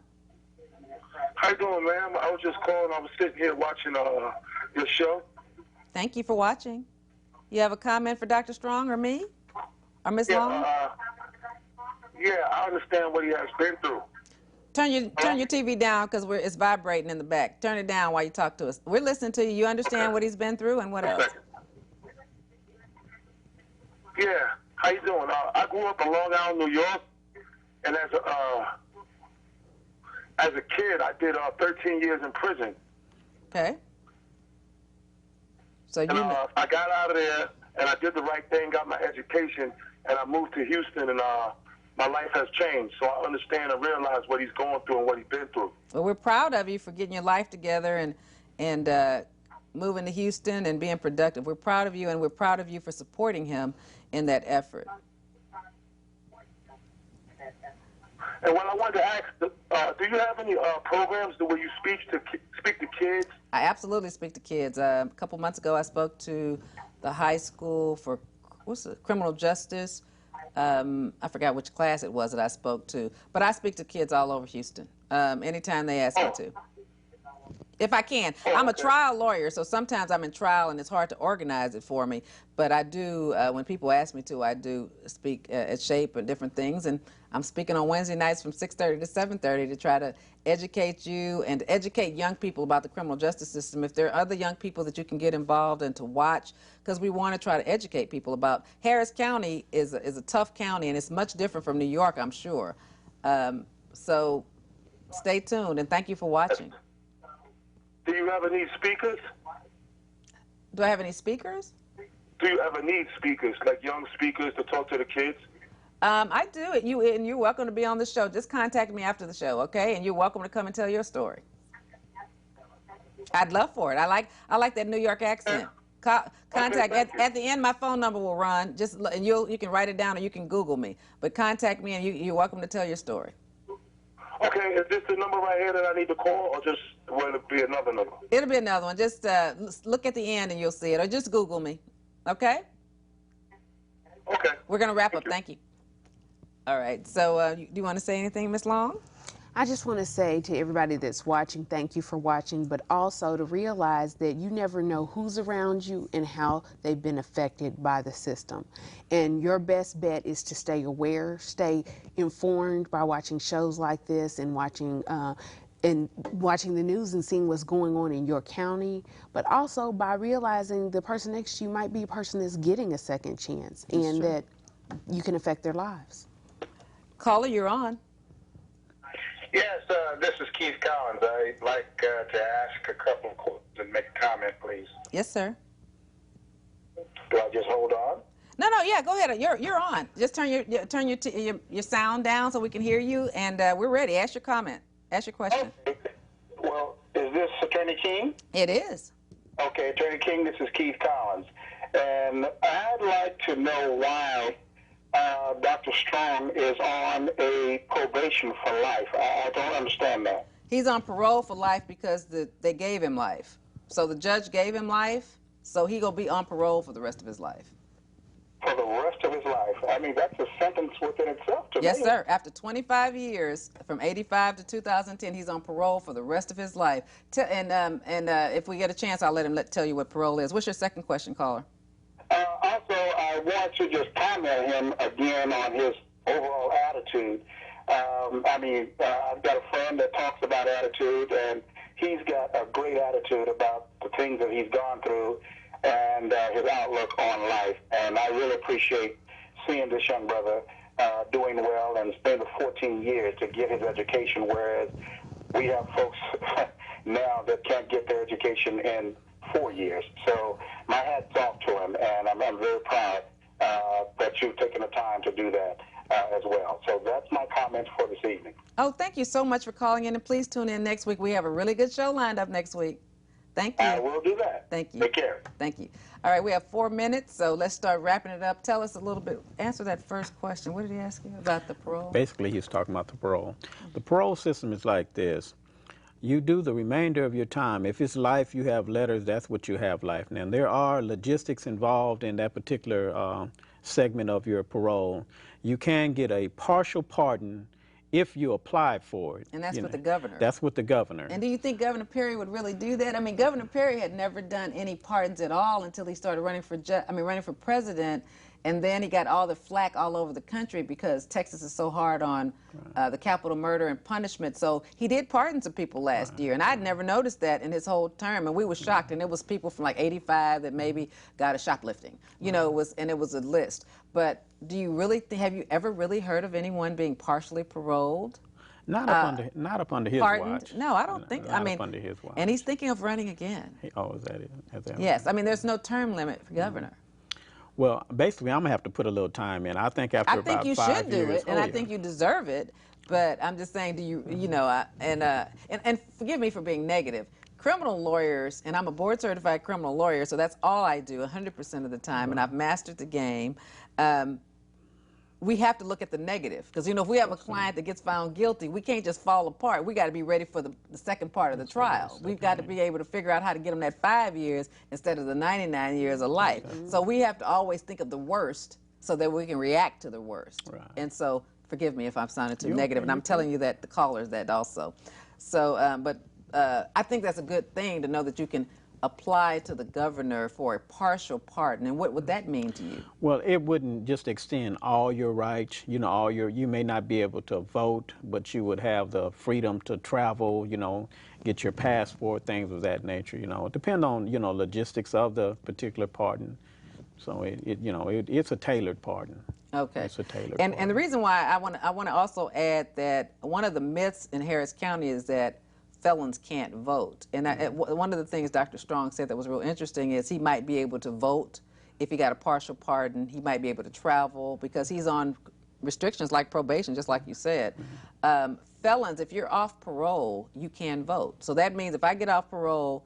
How you doing, ma'am? I was just calling. I was sitting here watching your show. Thank you for watching. You have a comment for Dr. Strong or me? Or Ms. Long? Yeah, I understand what he has been through. Turn your TV down because it's vibrating in the back. Turn it down while you talk to us. We're listening to you. You understand what he's been through and what else? Yeah, how you doing? I grew up in Long Island, New York, and as a kid, I did 13 years in prison. Okay. So and, I got out of there, and I did the right thing, got my education, and I moved to Houston, and my life has changed. So I understand and realize what he's going through and what he's been through. Well, we're proud of you for getting your life together and moving to Houston and being productive. We're proud of you, and we're proud of you for supporting him in that effort. And what I wanted to ask, do you have any programs where you speak to kids? I absolutely speak to kids. A couple months ago, I spoke to the high school for criminal justice. I forgot which class it was that I spoke to, but I speak to kids all over Houston anytime they ask me to. If I can. I'm a trial lawyer, so sometimes I'm in trial and it's hard to organize it for me. But I do, when people ask me to, I do speak at SHAPE and different things. And I'm speaking on Wednesday nights from 6:30 to 7:30 to try to educate you and educate young people about the criminal justice system. If there are other young people that you can get involved and to watch, because we want to try to educate people about. Harris County is a tough county, and it's much different from New York, I'm sure. So stay tuned, and thank you for watching. Do you ever need speakers? Do I have any speakers? Do you ever need speakers, like young speakers, to talk to the kids? I do. And you're welcome to be on the show. Just contact me after the show, okay? And you're welcome to come and tell your story. I'd love for it. I like that New York accent. Contact at the end. My phone number will run. And you can write it down or you can Google me. But contact me, and you're welcome to tell your story. Okay, is this the number right here that I need to call, or just will it be another number? It'll be another one. Just look at the end and you'll see it, or just Google me. Okay? Okay. We're going to wrap up. Thank you. All right. So do you want to say anything, Ms. Long? I just want to say to everybody that's watching, thank you for watching, but also to realize that you never know who's around you and how they've been affected by the system. And your best bet is to stay aware, stay informed by watching shows like this and watching the news and seeing what's going on in your county, but also by realizing the person next to you might be a person that's getting a second chance and that you can affect their lives. Caller, you're on. Yes, this is Keith Collins. I'd like to ask a couple of questions and make a comment, please. Yes, sir. Do I just hold on? No, yeah, go ahead. You're on. Just turn your sound down so we can hear you, and we're ready. Ask your comment. Ask your question. Okay. Well, is this Attorney King? It is. Okay, Attorney King, this is Keith Collins. And I'd like to know why Dr. Strong is on a probation for life. I don't understand that. He's on parole for life because they gave him life. So the judge gave him life, so he gonna be on parole for the rest of his life. For the rest of his life? I mean, that's a sentence within itself to me. Yes, sir. After 25 years, from 85 to 2010, he's on parole for the rest of his life. And if we get a chance, I'll let him tell you what parole is. What's your second question, caller? Also, I want to just comment him again on his overall attitude. I've got a friend that talks about attitude, and he's got a great attitude about the things that he's gone through and his outlook on life. And I really appreciate seeing this young brother doing well and spending 14 years to get his education, whereas we have folks now that can't get their education in 4 years. So my hat's off to him, and I'm very proud that you've taken the time to do that as well. So that's my comments for this evening. Oh, thank you so much for calling in, and please tune in next week. We have a really good show lined up next week. Thank you. I will do that. Thank you. Take care. Thank you. All right, we have 4 minutes, so let's start wrapping it up. Tell us a little bit, answer that first question. What did he ask you about the parole? Basically, he's talking about the parole. The parole system is like this. You do the remainder of your time. If it's life, you have letters, that's what you have life. Now, there are logistics involved in that particular segment of your parole. You can get a partial pardon if you applied for it. And that's you with know, the governor. That's with the governor. And do you think Governor Perry would really do that? I mean, Governor Perry had never done any pardons at all until he started running for president, and then he got all the flack all over the country because Texas is so hard on the capital murder and punishment. So he did pardon some people last year, and I'd never noticed that in his whole term, and we were shocked. And it was people from like 85 that maybe got a shoplifting, you know, it was a list. But do you really have you ever really heard of anyone being partially paroled? Not up under his pardoned? watch. No, I don't think. Not I mean, up under his watch. and he's thinking of running again. Oh, is that it? Yes, I mean, there's no term limit for governor. Well, basically, I'm gonna have to put a little time in. I think after about 5 years. I think you should do it, and I think you deserve it. But I'm just saying, do you, you know, and forgive me for being negative. Criminal lawyers, and I'm a board-certified criminal lawyer, so that's all I do 100% of the time, and I've mastered the game. We have to look at the negative, because, you know, if we have a client that gets found guilty, we can't just fall apart. We got to be ready for the second part of the trial. We've got to be able to figure out how to get them that 5 years instead of the 99 years of life. So we have to always think of the worst so that we can react to the worst. Right. And so, forgive me if I'm sounding too negative, and I'm telling you that, the callers, that also. So, I think that's a good thing to know that you can apply to the governor for a partial pardon. And what would that mean to you? Well, it wouldn't just extend all your rights, you know, you may not be able to vote, but you would have the freedom to travel, you know, get your passport, things of that nature, you know. It depends on, you know, logistics of the particular pardon. So it's a tailored pardon. Okay. It's a tailored and pardon. the reason why I want to also add that one of the myths in Harris County is that felons can't vote. And one of the things Dr. Strong said that was real interesting is he might be able to vote if he got a partial pardon. He might be able to travel because he's on restrictions like probation, just like you said. Felons, if you're off parole, you can vote. So that means if I get off parole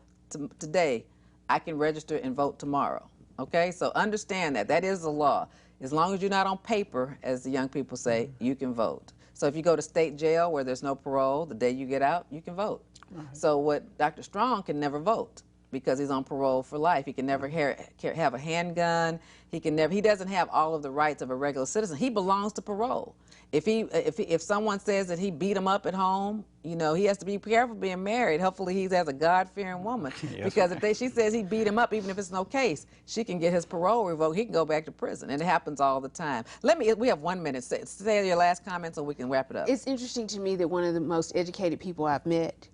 today, I can register and vote tomorrow. Okay, so understand that. That is the law. As long as you're not on paper, as the young people say, you can vote. So if you go to state jail where there's no parole, the day you get out, you can vote. Right. So what Dr. Strong can never vote because he's on parole for life. He can never have a handgun. He doesn't have all of the rights of a regular citizen. He belongs to parole. If someone says that he beat him up at home, you know, he has to be careful being married. Hopefully he has a God-fearing woman. Yes. Because if she says he beat him up, even if it's no case, she can get his parole revoked. He can go back to prison, and it happens all the time. We have 1 minute. Say your last comment so we can wrap it up. It's interesting to me that one of the most educated people I've met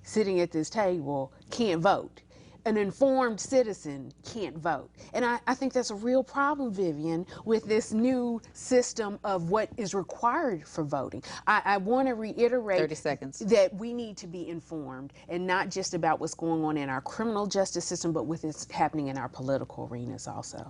sitting at this table can't vote. An informed citizen can't vote. And I think that's a real problem, Vivian, with this new system of what is required for voting. I want to reiterate 30 seconds. That we need to be informed and not just about what's going on in our criminal justice system, but what's happening in our political arenas also.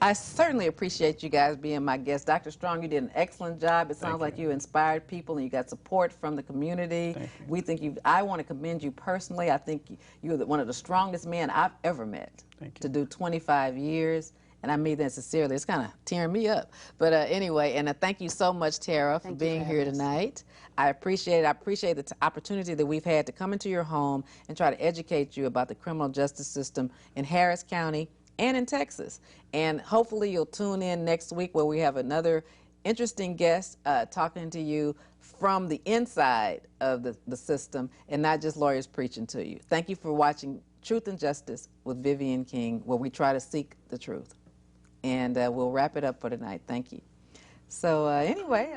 I certainly appreciate you guys being my guests. Dr. Strong, you did an excellent job. It sounds like you inspired people and you got support from the community. We think I want to commend you personally. I think you're one of the strongest men I've ever met to do 25 years. And I mean that sincerely. It's kind of tearing me up. But anyway, and thank you so much, Tara, for being here tonight. I appreciate it. I appreciate the opportunity that we've had to come into your home and try to educate you about the criminal justice system in Harris County and in Texas. And hopefully you'll tune in next week where we have another interesting guest talking to you from the inside of the system and not just lawyers preaching to you. Thank you for watching Truth and Justice with Vivian King, where we try to seek the truth. And we'll wrap it up for tonight. Thank you. So anyway.